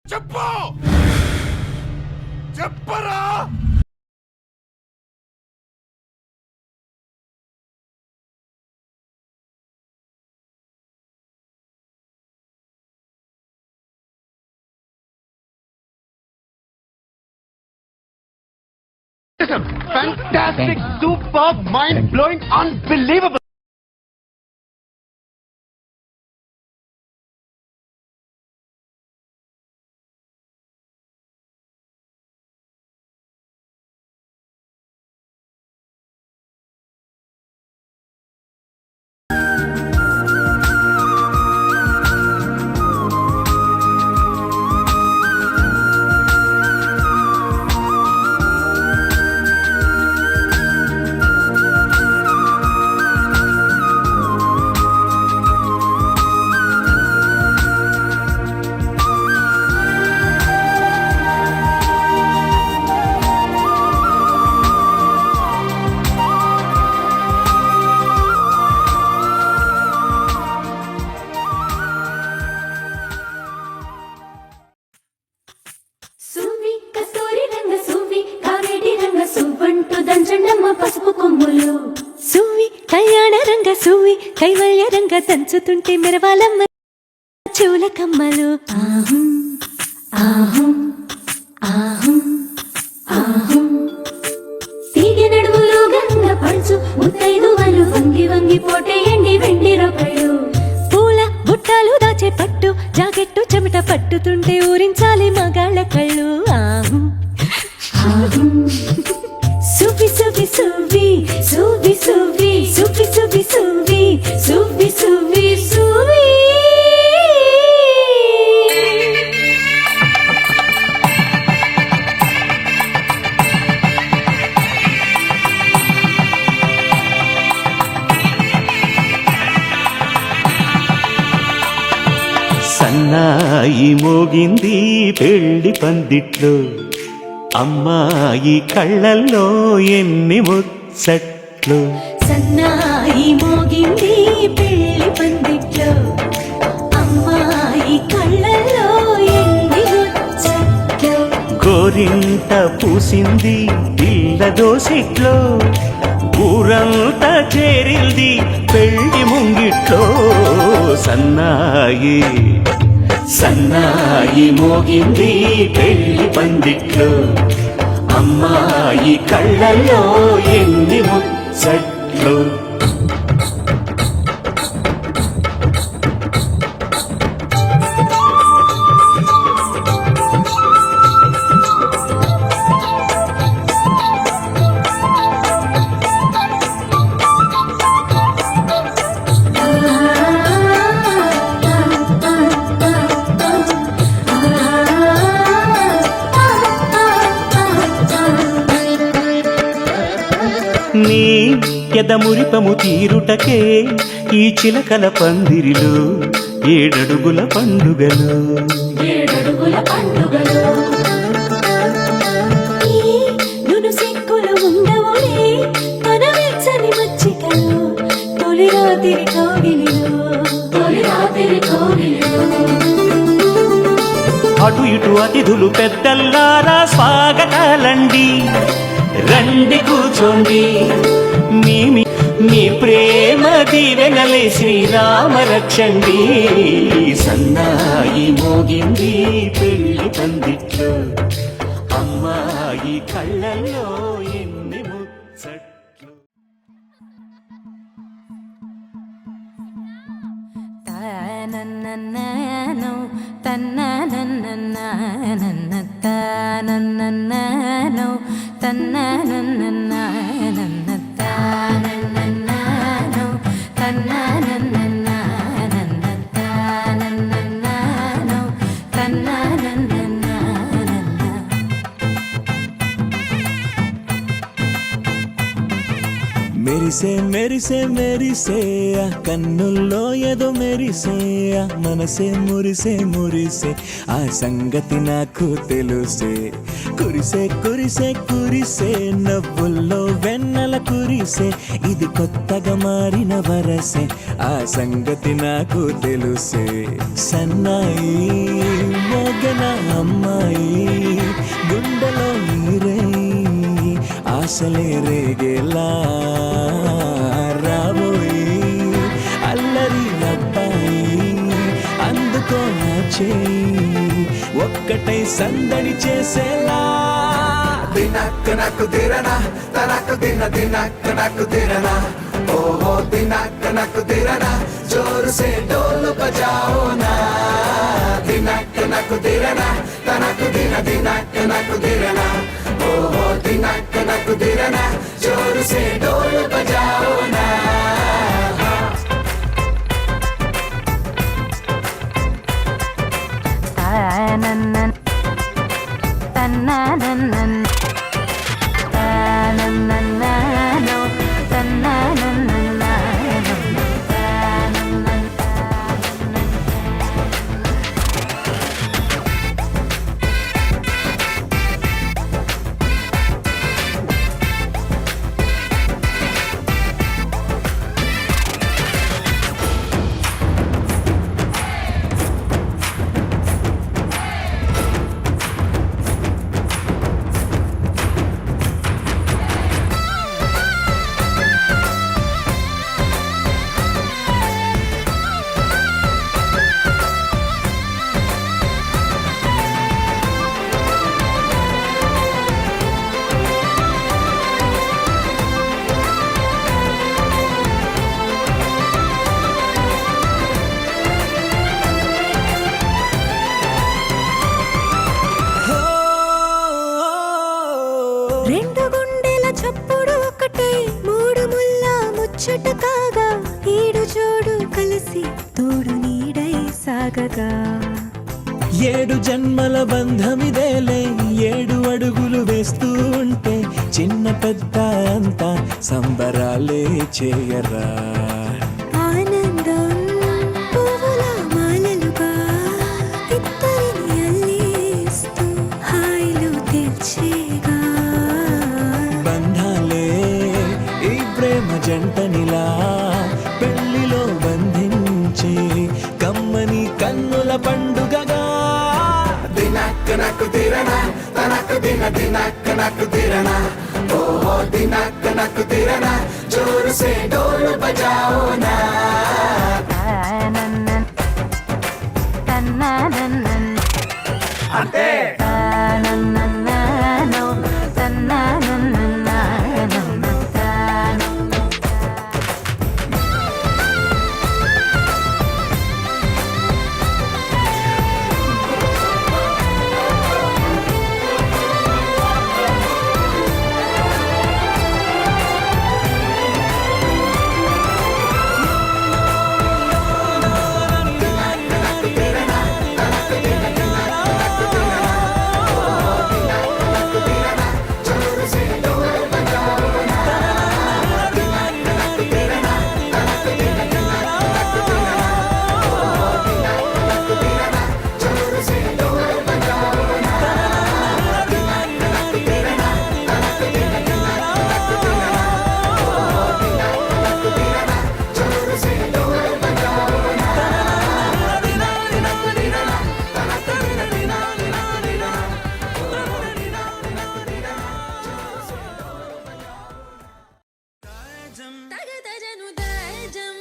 చెప్పు చెప్పరా. Fantastic, superb, mind-blowing, unbelievable. పసుపు కొమ్ములు సువి కళ్యాణ రంగ సువి కైవల్య రంగ దంచుతుంటే మెరవాలమ్మ చెవుల కమ్మలు ఆహం ఆహం ఆహం ఆహం తీగ నడుములు గంగ పడుచు ముత్తైదువలు వంగి వంగి పోటేయండి వెండి రొకళ్ళు పూల బుట్టాలు దాచే పట్టు జాకెట్టు చెమట పట్టుతుంటే ఊరించాలి మగాళ్ళ కళ్ళు ఆహం ఆహం సువి సువి సువి సువి సువి సువి సువి సువి సువి సువి సువి సన్నాయి మోగింది పెళ్లి పందిట్లో అమ్మాయి కళ్ళల్లో ఎన్ని ముచ్చట్లు సన్నాయి మోగింది పెళ్లి పందిట్లో అమ్మాయి కళ్ళల్లో ఎన్ని ముచ్చట్లు గోరింట పూసింది పిల్ల దోసిట్లో ఊరంతా చేరింది పెళ్లి ముంగిట్లో సన్నాయి సన్నాయి మోగింది పెళ్లి పందిట్లో అమ్మాయి కళ్ళల్లో ఎన్ని ముచ్చట్లు నీ ఎదమురిపము తీరుటకే ఈ చిలకల పందిరిలో ఏడడుగుల పండుగలు ఏడడుగుల పండుగలు నును సిక్కులు ఉండవులే తన వెచ్చని మచ్చికలు తొలి రాత్రి కోగిలిలో తొలి రాత్రి కోగిలిలో అటు ఇటు అతిథులు పెద్దల్లారా స్వాగతాలండి రండి కూర్చోండి మీ ప్రేమ దీవెనలే శ్రీరామ రక్షండి సన్నాయి మోగింది పెళ్లి పందిట్లో అమ్మాయి కళ్ళల్లో ఎన్ని ముచ్చట్లు తానన్నన్ననో తన్ననన్ననన్న తానన్నన్ననో తన్ననన్ననన్న తానన్నన్ననో తన్ననన్ననన్న తానన్నన్ననో తన్ననన్ననన్న మెరిసే మెరిసే మెరిసే కన్నుల్లో ఏదో మెరిసే మనసే మురిసే మురిసే ఆ సంగతి నాకు తెలుసే కురిసే కురిసే కురిసే నవ్వుల్లో వెన్నెల కురిసే ఇది కొత్తగా మారిన వరసే ఆ సంగతి నాకు తెలుసే సన్నాయి మోగన ఆశలే రేగేలా రాబోయి అల్లరి అబ్బాయి అందుకో నా చేయి ఒక్కటై సందడి చేసేలా దినక్ నక్ దిరనా తనక్ దిన దినక్ నక్ దిరనా ఓహో దినక్ నక్ దిరనా జోర్ సే ఢోల్ బజాओ నా దినక్ నక్ దిరనా తనక్ దిన దినక్ నక్ దిరనా ఓహో దినక్ నక్ దిరనా జోర్ సే ఢోల్ బజాओ నా తననన్ తననన్ తననన్ననో తననన్ననో తననన్ రెండు గుండెల చప్పుడు ఒకటై మూడు ముల్ల ముచ్చట కాగా ఈడు జోడు కలిసి తోడు నీడై సాగగా ఏడు జన్మల బంధమిదేలే ఏడు అడుగులు వేస్తూ ఉంటే చిన్న పెద్ద అంతా సంబరాలే చేయరా ఆనందం పువ్వుల మాలలుగా ఇద్దరిని అల్లేస్తూ హాయిలు తెచ్చేగా బంధాలే ఈ ప్రేమ జంటనిలా పెళ్లిలో బంధించి కమ్మని కన్నుల పండుగగా దినక్ నక్ దిరనా తనక్ దిన దినక్ నక్ దిరనా ఓహో దినక్ నక్ దిరనా జోర్ సే ఢోల్ బజాओ నా తననన్ తననన్ అంటే తననన్ననో తననన్ననో తననన్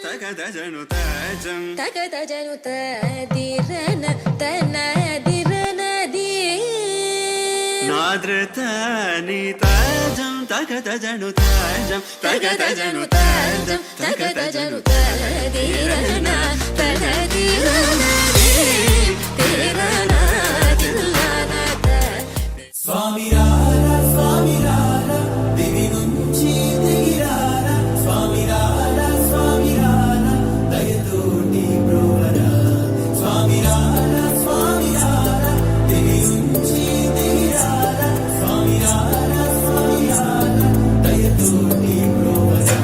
తగదజను తాజం తగదజను తదిరన తనదిరన ది నాద్రతాని తాజం తగదజను తాజం తగదజను తాజం తగదజను తదిరన తనదిరన ది తిరన దిల్లన స్వామి రారా స్వామి రారా దివి నుంచి దిగిరారా స్వామి రారా స్వామి రారా దయతోటి బ్రోవరా స్వామి రారా స్వామి రారా దివి నుంచి దిగిరారా స్వామి రారా స్వామి రారా దయతోటి బ్రోవరా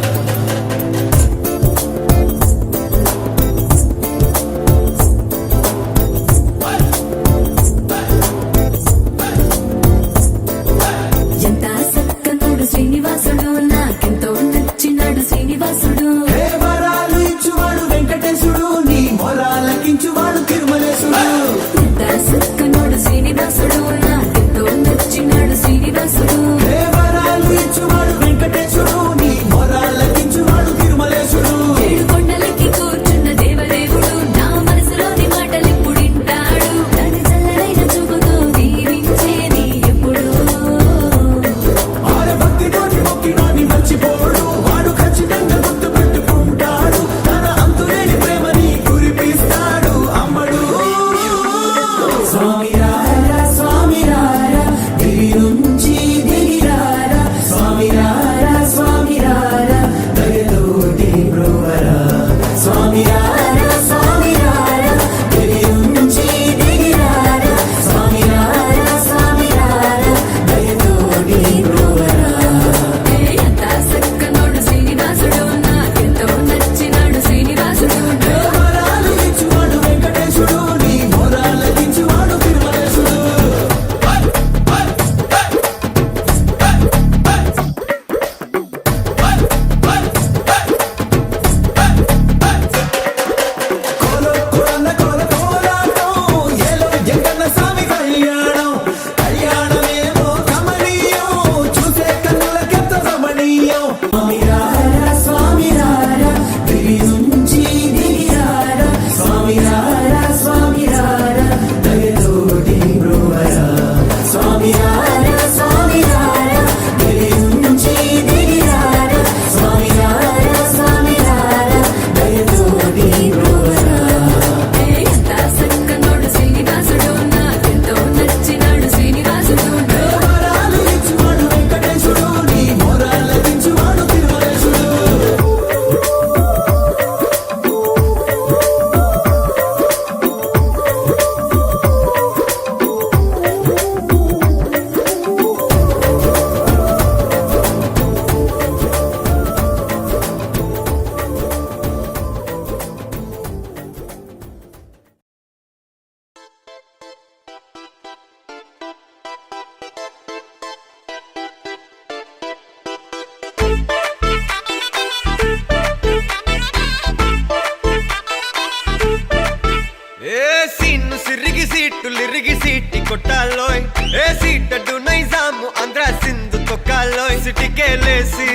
సీటి కొట్టాలోయ్ ఏ సీటడ్డు నైజాము ఆంధ్ర సింధు తొక్కాలోయ్ సిటీకేలేసి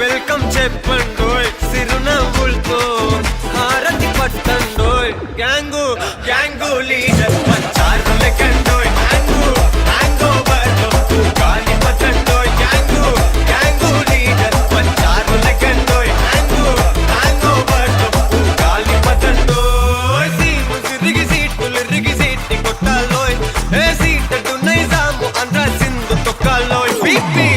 వెల్కమ్ చెప్పండోయ్ సిరునవ్వులతో హారతి పట్టండోయ్ గ్యాంగు గ్యాంగు లీడర్ పంచారు లెక్కండోయ్ హ్యాంగు హ్యాంగ్ ఓవర్లో గాలి పట్టండోయ్ గ్యాంగు గ్యాంగు లీడర్ పంచారు లెక్కండోయ్ హ్యాంగు హ్యాంగ్ ఓవర్లో గాలి పట్టండోయ్ సీము సిరిగి సీటులు రిగి సీటి కొట్టాలోయ్ ఏ సీటడ్డు నైజాము ఆంధ్ర సింధు తొక్కాలోయ్ బీపీ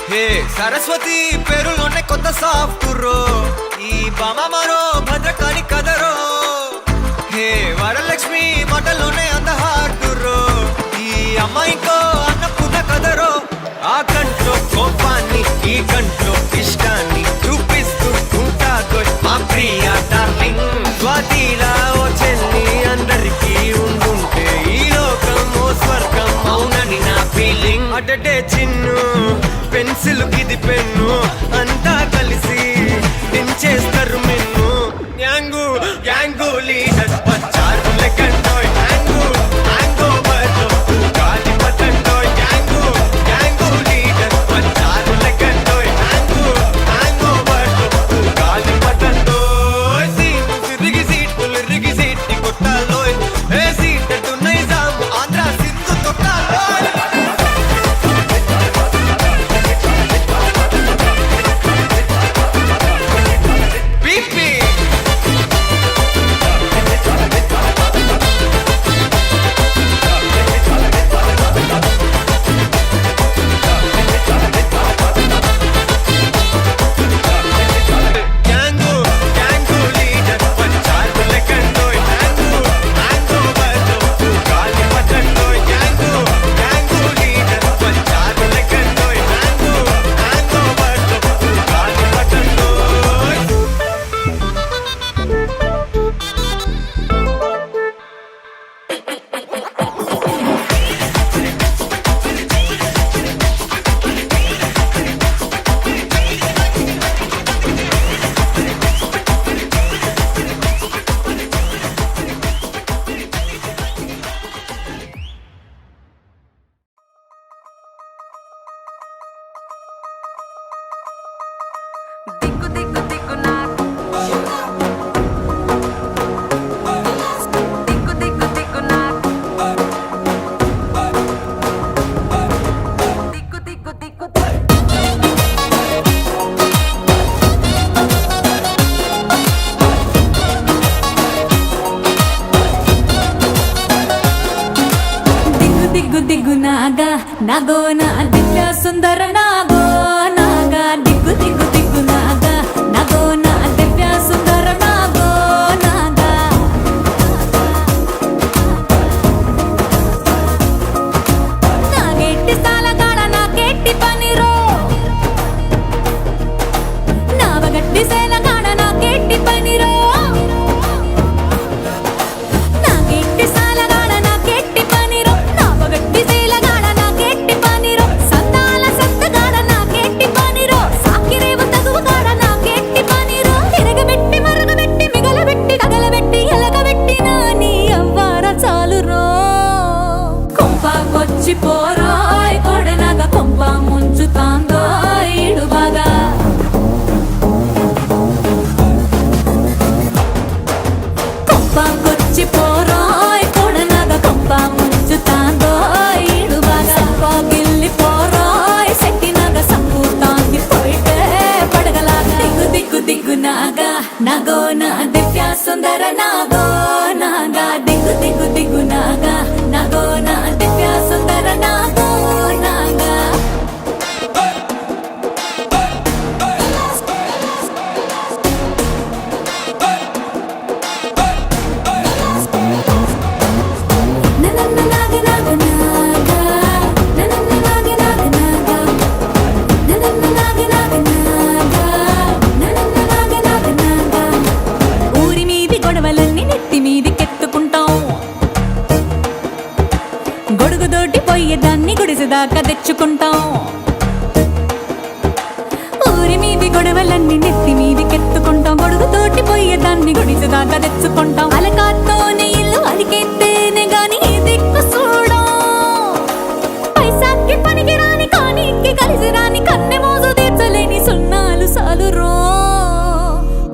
హే సరస్వతి పేరులోనే కొత్త సాఫ్టురో ఈ బామ మరో భద్రకాళి కదరో హే వరలక్ష్మి మాటలోనే అంద హార్టురో ఈ అమ్మాయికో అన్నపూర్ణ కదరో ఆ కంట్లో కోపాన్ని ఈ కంట్లో ఇష్టాన్ని చూపిస్తూ ఉంటాదో మా ప్రియ డార్లింగ్ స్వాతిలా ఓ చెల్లి అందరికీ ఉండుంటే ఈ లోకం ఓ స్వర్గం అవునని నా ఫీలింగ్ అటటే చిన్ను పెన్సిల్ కిది పెన్ను అంతా కలిసి దించేస్తారు మెన్ను గ్యాంగు గ్యాంగు లీడర్ పంచారు లెక్కండోయ్ హ్యాంగు హ్యాంగ్ ఓవర్లో గాలి పట్టండోయ్ గ్యాంగు గ్యాంగు లీడర్ పంచారు లెక్కండోయ్ హ్యాంగు హ్యాంగ్ ఓవర్లో గాలి పట్టండోయ్ సీము సిరిగి సీటులు రిగి సీటి కొట్టాలోయ్ ఏ సీటడ్డు నైజాము ఆంధ్ర సింధు తొక్కాలోయ్ బీపీ గ్యాంగు గ్యాంగు లీడర్ పంచారు లెక్కండోయ్ హ్యాంగు హ్యాంగ్ ఓవర్లో గాలి పట్టండోయ్ గ్యాంగు గ్యాంగు లీడర్ పంచారు లెక్కండోయ్ హ్యాంగు హ్యాంగ్ ఓవర్లో గాలి పట్టండోయ్ దిక్కు దిక్కు దిక్కు నాకు దిక్కు దిక్కు దిక్కు నాకు దిక్కు దిక్కు దిక్కు దిగ్గు దిగ్గు దిగ్గు నాగా నాగో నా దివ్య సుందర నాగో నాగా దిగ్గు దిగ్గు దిగ్గు నాగా నాగో నా దివ్య సుందర నాగో నాగా నాగెట్టి సాలగాడ నాకెట్టి పనిరో నావగట్టి సేలగాడ నాకెట్టి పనిరో నాగెట్టి సాలగాడ నాకెట్టి పనిరో నావగట్టి సేలగాడ నాకెట్టి పనిరో సంతాల సత్తగాడ నాకెట్టి పనిరో సాకిరేవు తగువగాడ నాకెట్టి పనిరో తిరగబెట్టి మరగబెట్టి మిగలబెట్టి తగలబెట్టి ఎలగబెట్టి నా నీ అవ్వార చాలురో కొంపకొచ్చి పోరాయ్ కొడనగ కొంప ముంచుతాందో ఈడు బాగా కొంపకొచ్చి పోరాయ్ కొడనగ కొంప ముంచుతాందో ఈడు బాగా పాగిల్లి పోరాయ్ సెట్టినగ సంపూతాంది పోయితే పడగలాగా దిగ్గు దిగ్గు దిగ్గు నాగా నాగో నా దివ్య సుందర నాగో నాగా దిగ్గు దిగ్గు దిగ్గు నాగా నాగో నా దివ్య సుందర నాగో నాగా నన్న నాగ నాగ నాగా గుడిసెదాకా తెచ్చుకుంటాం ఊరి మీది గొడవలన్నీ నెత్తి మీదికెత్తుకుంటాం గొడుగుతోటి పోయేదాన్ని గుడిసెదాకా తెచ్చుకుంటాం అలకాతోనే ఇల్లు అలికెత్తేనే గాని ఈ దిక్కు చూడం పైసాకి పనికి రాని కానీకి కలిసి రాని కన్నె మోజు తీర్చలేని సున్నాలు సాలు రో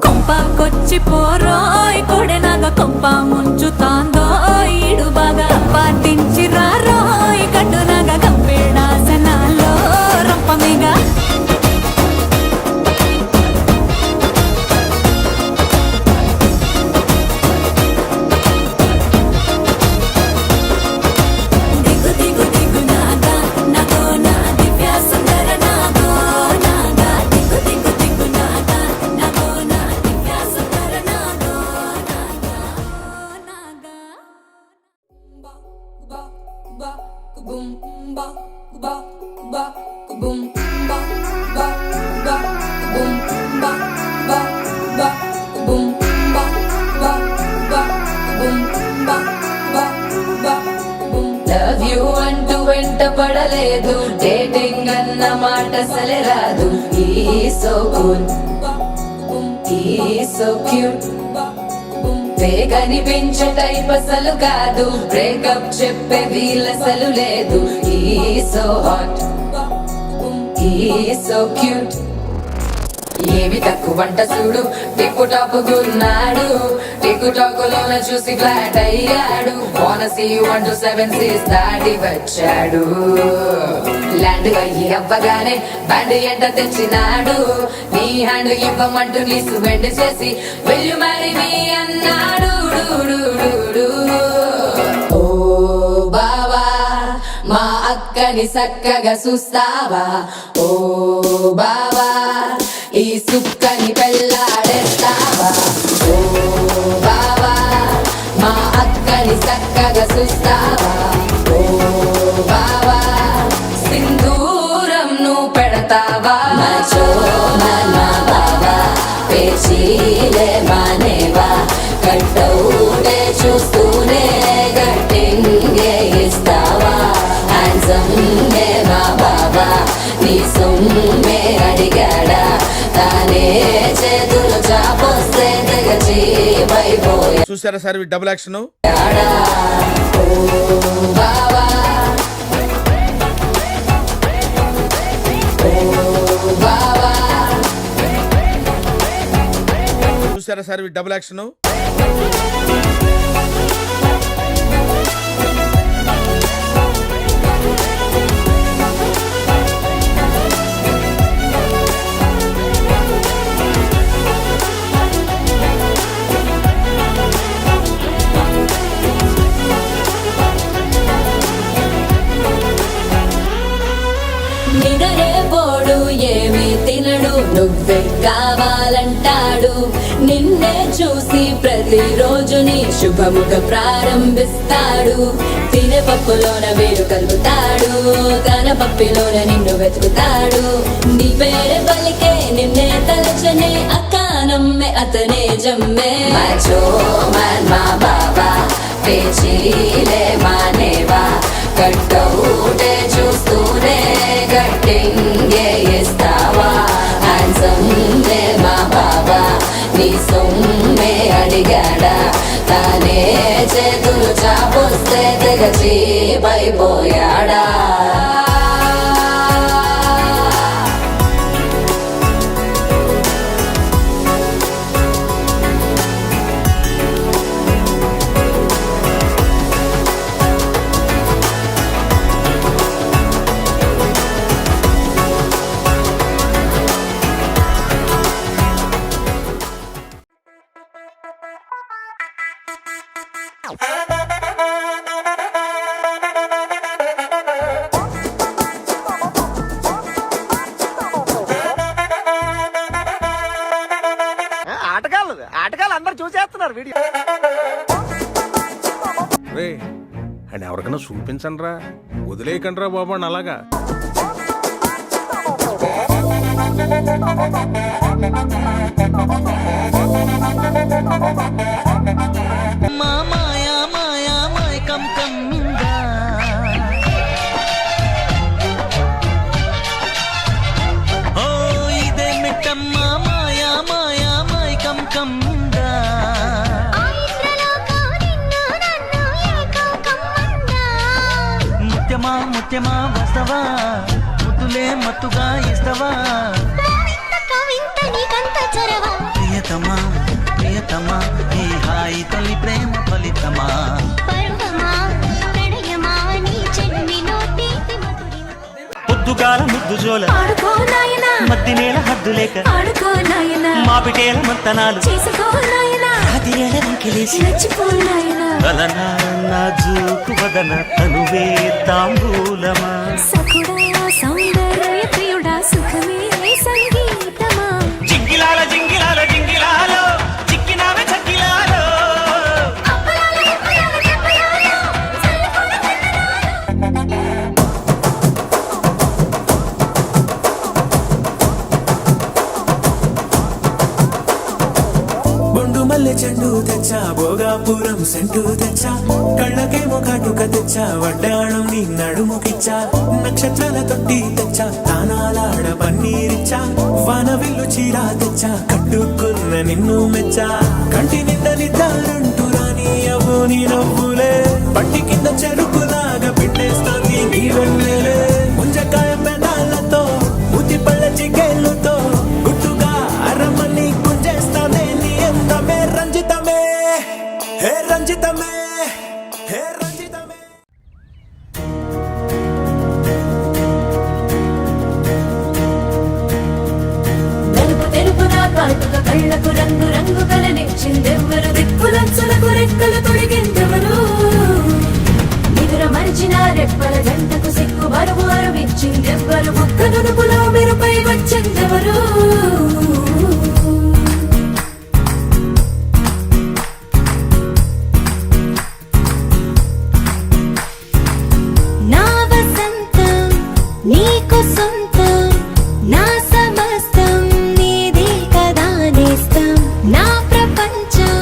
కొంపకొచ్చి పోరోయ్ కొడెనాగా కొంప ముంచుతాందో ఈడు బాగా పాటించి రారోయ్ కట్టునాగా కంపేడాసనాలో రంపమేగా దిగు దిగు దిగు నాగా నాగో నా దివ్య సుందర నాగో నాగా దిగు దిగు దిగు నాగా నాగో నా దివ్య సుందర నాగో నాగా బా బా బుమ్ బా బా బా బుమ్ బా బా బా బుమ్ బా బా బా బుమ్ బా బా బా బుమ్ బా బా బా బుమ్ లవ్ యు అంటూ వెంట పడలేదు డేటింగ్ అన్న మాట అసలే రాదు ఈ సో కూల్ ఈ సో క్యూట్ కనిపించే టైప్ అసలు కాదు బ్రేకప్ చెప్పే వీలసలు లేదు ఈ సో హాట్ ఈ సో క్యూట్ ఏమి తక్కువంట చూడు టిక్కు టాప్ గున్నాడు టిక్కు టాక్ లోన చూసి ఫ్లాట్ అయ్యాడు బోనస్ 127 దాటి వచ్చాడు ల్యాండ్ అయ్యి అవ్వగానే బ్యాండ్ ఎంట తెచ్చినాడు నీ హ్యాండ్ ఇవ్వమంటూ నీ సువెండ్ చేసి వెళ్ళు మరి మీ అన్నాడు ఓ బావా మా అక్కని చక్కగా చూస్తావా ఓ బావా ఈ సుక్కని పెళ్ళాడేస్తావా ఓ బావా మా అక్కని చక్కగా చూస్తావా ఓ బావా సింధూరం నువ్వు పెడతావా మచో నా బావా పేచీలే మానేవా కట్టౌటే చూస్తూనే గట్టింగే ఇస్తావా హ్యాండ్సమ్ మా బావా నీ సొమ్మే అడిగాడా తానే చేతులు చాపొస్తే తెగచి పైపోయా చూసారా సార్ డబుల్ యాక్షన్ బావా బావా చూసారా సార్ డబుల్ యాక్షన్ నిదరే పోడు ఏమి తినడు నువ్వే కావాలంటాడు నిన్నే చూసి ప్రతిరోజు నీ శుభముగా ప్రారంభిస్తాడు తినే పప్పులోన వేరు కలుపుతాడు తన పప్పిలోన నిన్ను వెతుకుతాడు నీ పేరే పలికే నిన్నే తలచనే అక్కానమ్మే అతనే జమ్మే మచో మా బాబా పేచీలే మానేవా కట్టౌటే చూస్తూనే గట్టింగే ఇస్తావా హ్యాండ్సమ్ మా బాబా నీ సొమ్మే అడిగాడా తానే చేతులు చాపొస్తే తెగచి పైపోయాడా ఆటగాళ్ళు అందరు చూసేస్తున్నారు వీడియో. రే అండ్ ఎవరికైనా చూపించండి రా వదిలేయకండి రా బాబు అని అలాగా ముత్యమా వస్తవా ముద్దులే మత్తుగా ఇస్తవా ప్రియతమా ప్రియతమా ఈ హాయి తొలి ప్రేమ ఫలితమా పొద్దుగాల ముద్దు జోల ఆడుకో నాయనా మద్ది నేల హద్దు లేక ఆడుకో నాయనా మాపిటేల మంతనాలు చేసుకో నాయనా అది ఎడరంకిలేసి నచ్చిపో నాయనా వలన నాజూకు వదన తనువే తాంబూలమా సకుడా సౌందర్య ప్రియుడా సుఖమే సంగీతమా జింగిలాల జింగిలాల జింగిలాలో చిక్కినావే చక్కిలాలో బొండు మల్లె చెండు తెచ్చా భోగాపురం సెంటు తెచ్చా కళ్ళకేమో కాటుక తెచ్చా వడ్డాణం నీ నడుముకిచ్చా నక్షత్రాల తొట్టి తెచ్చా తానాలాడ పన్నీరిచ్చా వాన విల్లు చీరా తెచ్చా కట్టుకున్న నిన్ను మెచ్చా కంటి నిండా నిద్దారంటూ రాని అవ్వు నీ నవ్వులే పట్టి కింద చెరుకులాగా పిండేస్తాంది నీ వెన్నెలే ముంజకాయ పెదాలతో మూతి పళ్ళ చికేళ్ళతో గుట్టుగా అరమని గుంజేస్తానే నీ అందమే రంజితమే హే రంజితమే హే రంజితమే నలుపు తెలుపున కాటుక కళ్ళకు రంగు రంగు కలనిచ్చిందెవ్వరు దిక్కులంచులకు రెక్కలు తొడిగిందెవరు నిదుర మరిచిన రెప్పల జంటకు సిక్కు బరువు అరువిచ్చిందెవ్వరు ముక్క నునుపులో మెరుపై వచ్చిందెవరు నా వసంతం నీకు సొంతం నా సమస్తం నీది కదా నేస్తం నా ప్రపంచం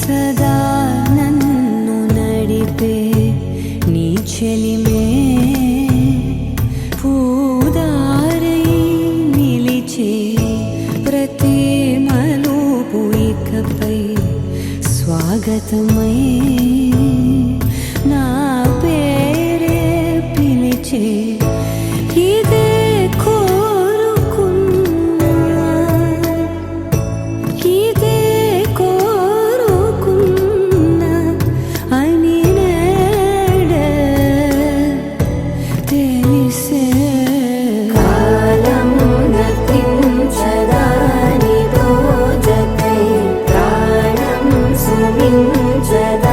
సదా నన్ను నడిపే నీ చెలిమే పూదారై నిలిచే ప్రతి మలుపు ఇకపై స్వాగతమై నా పేరే పిలిచే ఇదే కోరుకున్నా ఇదే కోరుకున్నా అని నేడే తెలిసే కాలం నతించదాని దోజకై ప్రాణం సుమించదాని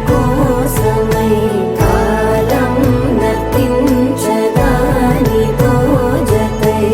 కోసమై కాలం నతించదాని దోజకై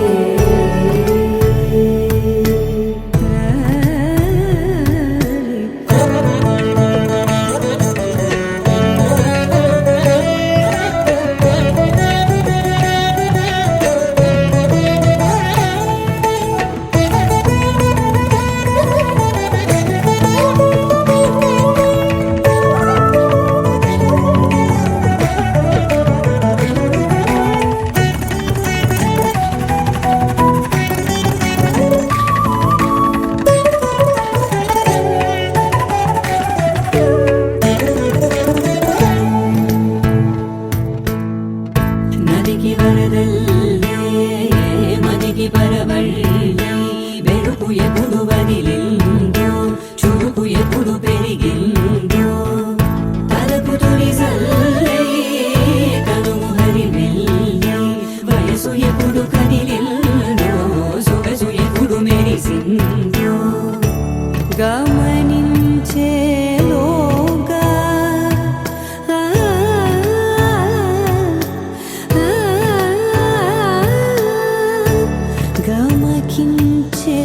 నదికి వరదల్లే మదికి పరవళ్ళే వెలుపు ఎప్పుడు వదిలిందో చురుకు ఎప్పుడు పెరిగిందో తలపు తొలి సల్లే కనుము హరివెల్లే వయసు ఎప్పుడు కదిలిందో సొగసు ఎప్పుడు మెరిసిందో గమనించేలోగా గమకించే